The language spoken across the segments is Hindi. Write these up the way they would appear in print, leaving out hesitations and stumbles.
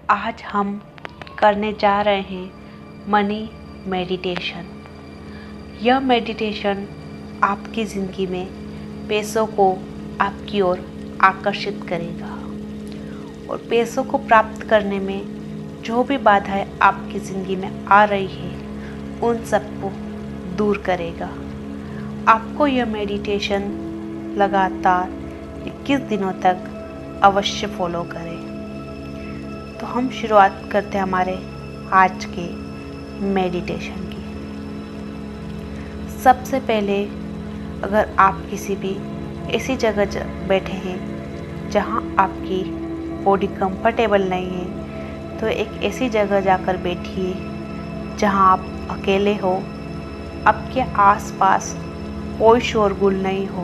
आज हम करने जा रहे हैं मनी मेडिटेशन। यह मेडिटेशन आपकी ज़िंदगी में पैसों को आपकी ओर आकर्षित करेगा और पैसों को प्राप्त करने में जो भी बाधाएं आपकी ज़िंदगी में आ रही है उन सबको दूर करेगा। आपको यह मेडिटेशन लगातार 21 दिनों तक अवश्य फॉलो करें। तो हम शुरुआत करते हैं हमारे आज के मेडिटेशन की। सबसे पहले अगर आप किसी भी ऐसी जगह बैठे हैं जहां आपकी बॉडी कंफर्टेबल नहीं है, तो एक ऐसी जगह जाकर बैठिए जहां आप अकेले हो, आपके आसपास कोई शोरगुल नहीं हो,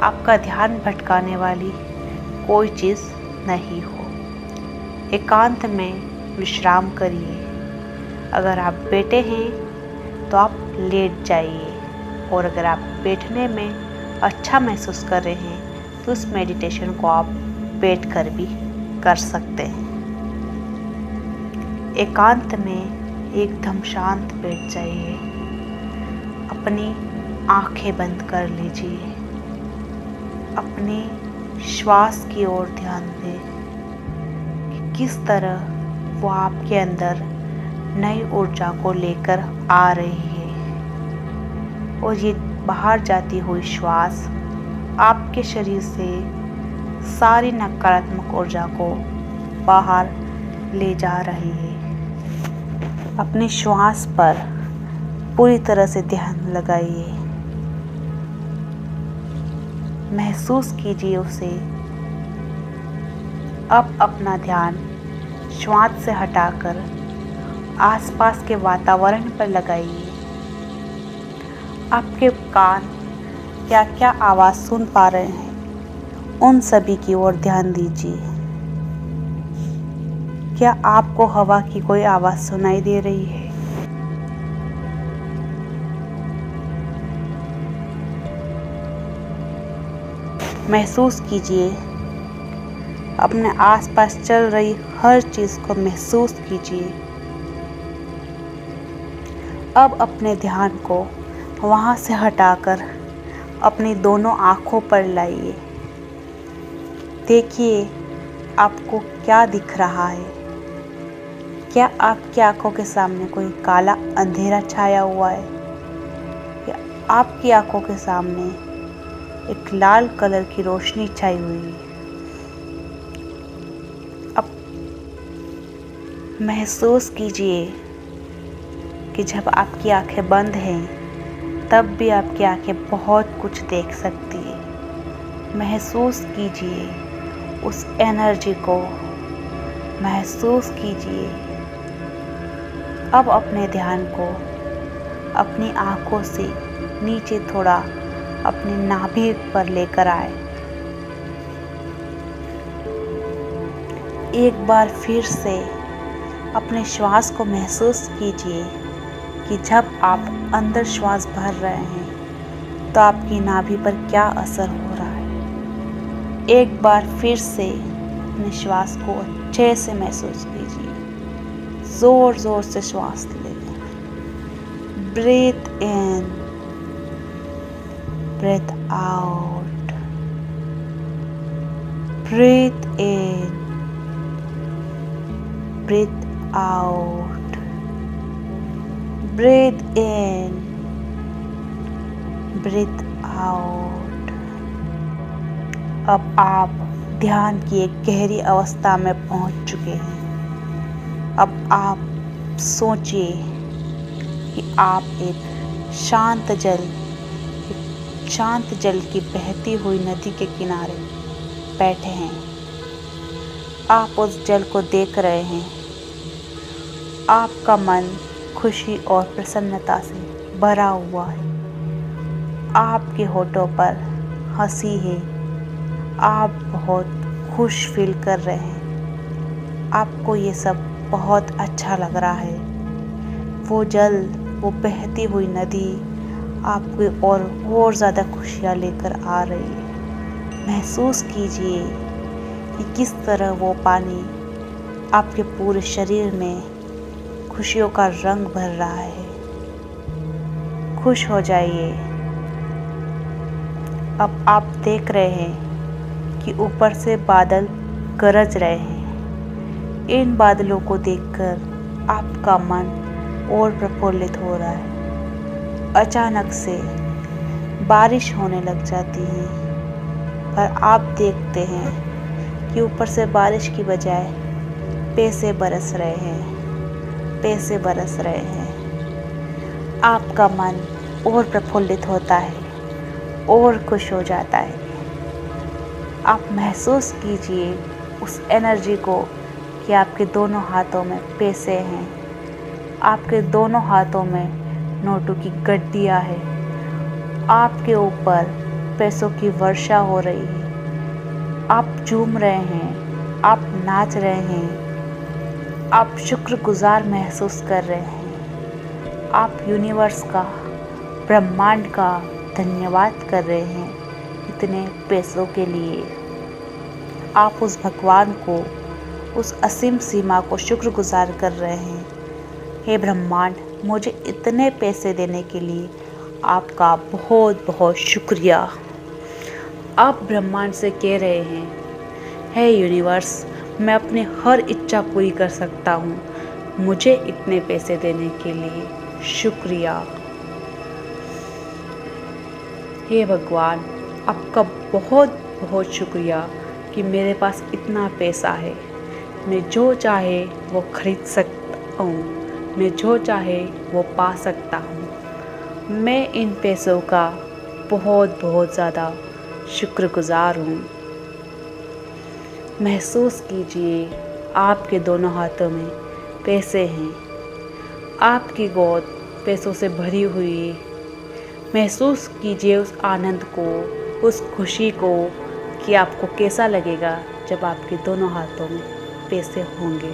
आपका ध्यान भटकाने वाली कोई चीज़ नहीं हो। एकांत में विश्राम करिए। अगर आप बैठे हैं तो आप लेट जाइए, और अगर आप बैठने में अच्छा महसूस कर रहे हैं तो उस मेडिटेशन को आप बैठकर भी कर सकते हैं। एकांत में एकदम शांत बैठ जाइए। अपनी आंखें बंद कर लीजिए। अपने श्वास की ओर ध्यान दें कि किस तरह वो आपके अंदर नई ऊर्जा को लेकर आ रही है, और ये बाहर जाती हुई श्वास आपके शरीर से सारी नकारात्मक ऊर्जा को बाहर ले जा रही है। अपनी श्वास पर पूरी तरह से ध्यान लगाइए। महसूस कीजिए उसे। अब अपना ध्यान श्वास से हटाकर आसपास के वातावरण पर लगाइए। आपके कान क्या क्या आवाज़ सुन पा रहे हैं, उन सभी की ओर ध्यान दीजिए। क्या आपको हवा की कोई आवाज़ सुनाई दे रही है? महसूस कीजिए। अपने आसपास चल रही हर चीज़ को महसूस कीजिए। अब अपने ध्यान को वहाँ से हटाकर अपनी दोनों आँखों पर लाइए। देखिए आपको क्या दिख रहा है। क्या आपकी आँखों के सामने कोई काला अंधेरा छाया हुआ है, या आपकी आँखों के सामने एक लाल कलर की रोशनी छाई हुई है? अब महसूस कीजिए कि जब आपकी आंखें बंद हैं तब भी आपकी आंखें बहुत कुछ देख सकती है। महसूस कीजिए उस एनर्जी को। महसूस कीजिए। अब अपने ध्यान को अपनी आंखों से नीचे थोड़ा अपनी नाभि पर लेकर आए। एक बार फिर से अपने श्वास को महसूस कीजिए कि जब आप अंदर श्वास भर रहे हैं तो आपकी नाभि पर क्या असर हो रहा है। एक बार फिर से अपने श्वास को अच्छे से महसूस कीजिए। जोर जोर से श्वास लें। Breathe in, breath out, breathe in, breathe out, breathe in, breathe out। अब आप ध्यान की एक गहरी अवस्था में पहुंच चुके हैं। अब आप सोचिए कि आप एक शांत जल की बहती हुई नदी के किनारे बैठे हैं। आप उस जल को देख रहे हैं। आपका मन खुशी और प्रसन्नता से भरा हुआ है। आपके होठों पर हंसी है। आप बहुत खुश फील कर रहे हैं। आपको ये सब बहुत अच्छा लग रहा है। वो जल, वो बहती हुई नदी आपको और ज़्यादा खुशियाँ लेकर आ रही है। महसूस कीजिए कि किस तरह वो पानी आपके पूरे शरीर में खुशियों का रंग भर रहा है। खुश हो जाइए। अब आप देख रहे हैं कि ऊपर से बादल गरज रहे हैं। इन बादलों को देखकर आपका मन और प्रफुल्लित हो रहा है। अचानक से बारिश होने लग जाती है, पर आप देखते हैं कि ऊपर से बारिश की बजाय पैसे बरस रहे हैं, पैसे बरस रहे हैं। आपका मन और प्रफुल्लित होता है और खुश हो जाता है। आप महसूस कीजिए उस एनर्जी को कि आपके दोनों हाथों में पैसे हैं, आपके दोनों हाथों में नोटों की गड्डियाँ हैं, आपके ऊपर पैसों की वर्षा हो रही है। आप झूम रहे हैं, आप नाच रहे हैं, आप शुक्रगुजार महसूस कर रहे हैं। आप यूनिवर्स का, ब्रह्मांड का धन्यवाद कर रहे हैं इतने पैसों के लिए। आप उस भगवान को, उस असीम सीमा को शुक्रगुजार कर रहे हैं। हे ब्रह्मांड, मुझे इतने पैसे देने के लिए आपका बहुत बहुत शुक्रिया। आप ब्रह्मांड से कह रहे हैं, हे यूनिवर्स, मैं अपनी हर इच्छा पूरी कर सकता हूँ, मुझे इतने पैसे देने के लिए शुक्रिया। हे भगवान, आपका बहुत बहुत शुक्रिया कि मेरे पास इतना पैसा है। मैं जो चाहे वो खरीद सकता हूँ, मैं जो चाहे वो पा सकता हूँ। मैं इन पैसों का बहुत बहुत ज़्यादा शुक्रगुजार हूँ। महसूस कीजिए आपके दोनों हाथों में पैसे हैं, आपकी गोद पैसों से भरी हुई है। महसूस कीजिए उस आनंद को, उस खुशी को कि आपको कैसा लगेगा जब आपके दोनों हाथों में पैसे होंगे।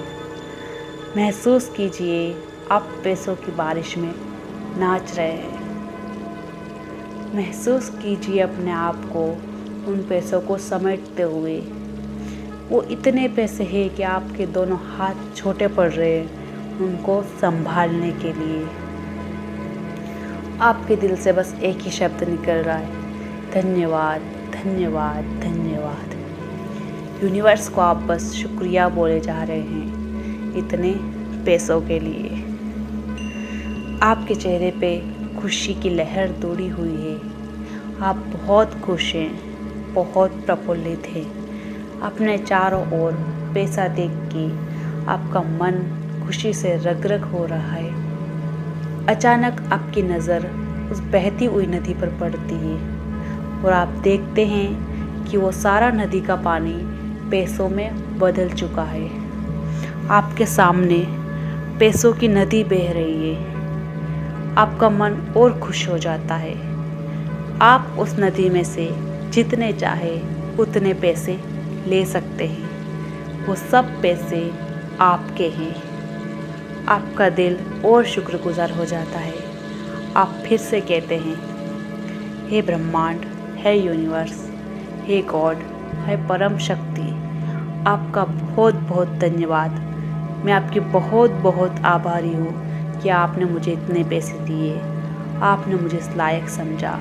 महसूस कीजिए आप पैसों की बारिश में नाच रहे हैं। महसूस कीजिए अपने आप को उन पैसों को समेटते हुए। वो इतने पैसे हैं कि आपके दोनों हाथ छोटे पड़ रहे हैं उनको संभालने के लिए। आपके दिल से बस एक ही शब्द निकल रहा है, धन्यवाद, धन्यवाद, धन्यवाद। यूनिवर्स को आप बस शुक्रिया बोले जा रहे हैं इतने पैसों के लिए। आपके चेहरे पे खुशी की लहर दौड़ी हुई है। आप बहुत खुश हैं, बहुत प्रफुल्लित हैं। अपने चारों ओर पैसा देख के आपका मन खुशी से रग-रग हो रहा है। अचानक आपकी नज़र उस बहती हुई नदी पर पड़ती है और आप देखते हैं कि वो सारा नदी का पानी पैसों में बदल चुका है। आपके सामने पैसों की नदी बह रही है। आपका मन और खुश हो जाता है। आप उस नदी में से जितने चाहे उतने पैसे ले सकते हैं। वो सब पैसे आपके हैं। आपका दिल और शुक्रगुजार हो जाता है। आप फिर से कहते हैं, हे ब्रह्मांड, हे यूनिवर्स, हे गॉड, हे परम शक्ति, आपका बहुत बहुत धन्यवाद। मैं आपकी बहुत बहुत आभारी हूँ कि आपने मुझे इतने पैसे दिए, आपने मुझे इस लायक समझा।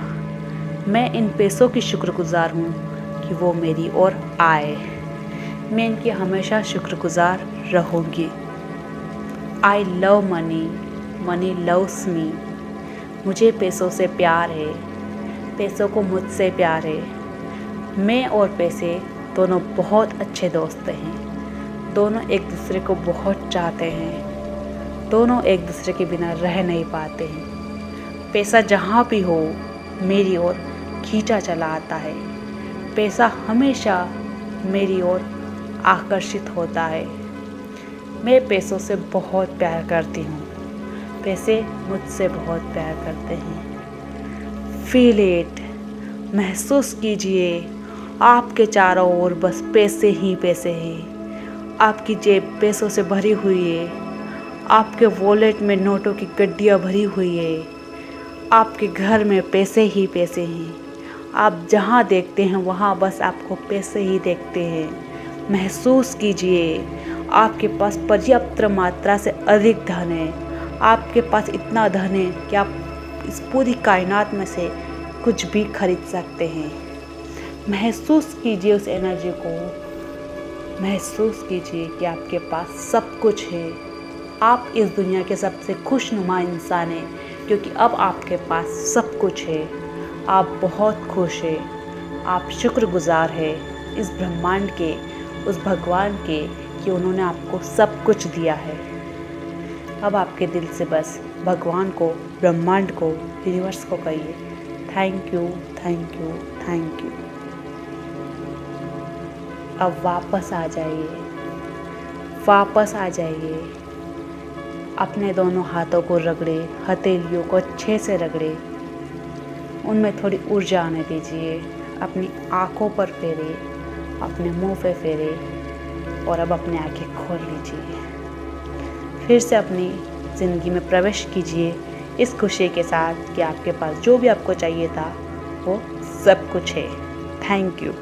मैं इन पैसों की शुक्रगुजार हूँ कि वो मेरी ओर आए। मैं इनकी हमेशा शुक्रगुजार रहूँगी। I love money, money loves me. मुझे पैसों से प्यार है, पैसों को मुझसे प्यार है। मैं और पैसे दोनों बहुत अच्छे दोस्त हैं। दोनों एक दूसरे को बहुत चाहते हैं। दोनों एक दूसरे के बिना रह नहीं पाते हैं। पैसा जहाँ भी हो मेरी ओर खींचा चला आता है। पैसा हमेशा मेरी ओर आकर्षित होता है। मैं पैसों से बहुत प्यार करती हूँ। पैसे मुझसे बहुत प्यार करते हैं। Feel it. महसूस कीजिए आपके चारों ओर बस पैसे ही पैसे हैं। आपकी जेब पैसों से भरी हुई है। आपके वॉलेट में नोटों की गड्डियाँ भरी हुई है। आपके घर में पैसे ही पैसे हैं। आप जहाँ देखते हैं वहाँ बस आपको पैसे ही देखते हैं। महसूस कीजिए आपके पास पर्याप्त मात्रा से अधिक धन है। आपके पास इतना धन है कि आप इस पूरी कायनात में से कुछ भी खरीद सकते हैं। महसूस कीजिए उस एनर्जी को, महसूस कीजिए कि आपके पास सब कुछ है। आप इस दुनिया के सबसे खुशनुमा इंसान हैं, क्योंकि अब आपके पास सब कुछ है। आप बहुत खुश हैं, आप शुक्रगुजार हैं इस ब्रह्मांड के, उस भगवान के, कि उन्होंने आपको सब कुछ दिया है। अब आपके दिल से बस भगवान को, ब्रह्मांड को, यूनिवर्स को कहिए thank you, thank you, thank you. अब वापस आ जाइए, वापस आ जाइए। अपने दोनों हाथों को रगड़े, हथेलियों को अच्छे से रगड़े, उनमें थोड़ी ऊर्जा आने दीजिए। अपनी आँखों पर फेरे, अपने मुंह पे फेरे और अब अपनी आँखें खोल लीजिए। फिर से अपनी ज़िंदगी में प्रवेश कीजिए इस खुशी के साथ कि आपके पास जो भी आपको चाहिए था वो सब कुछ है। Thank you.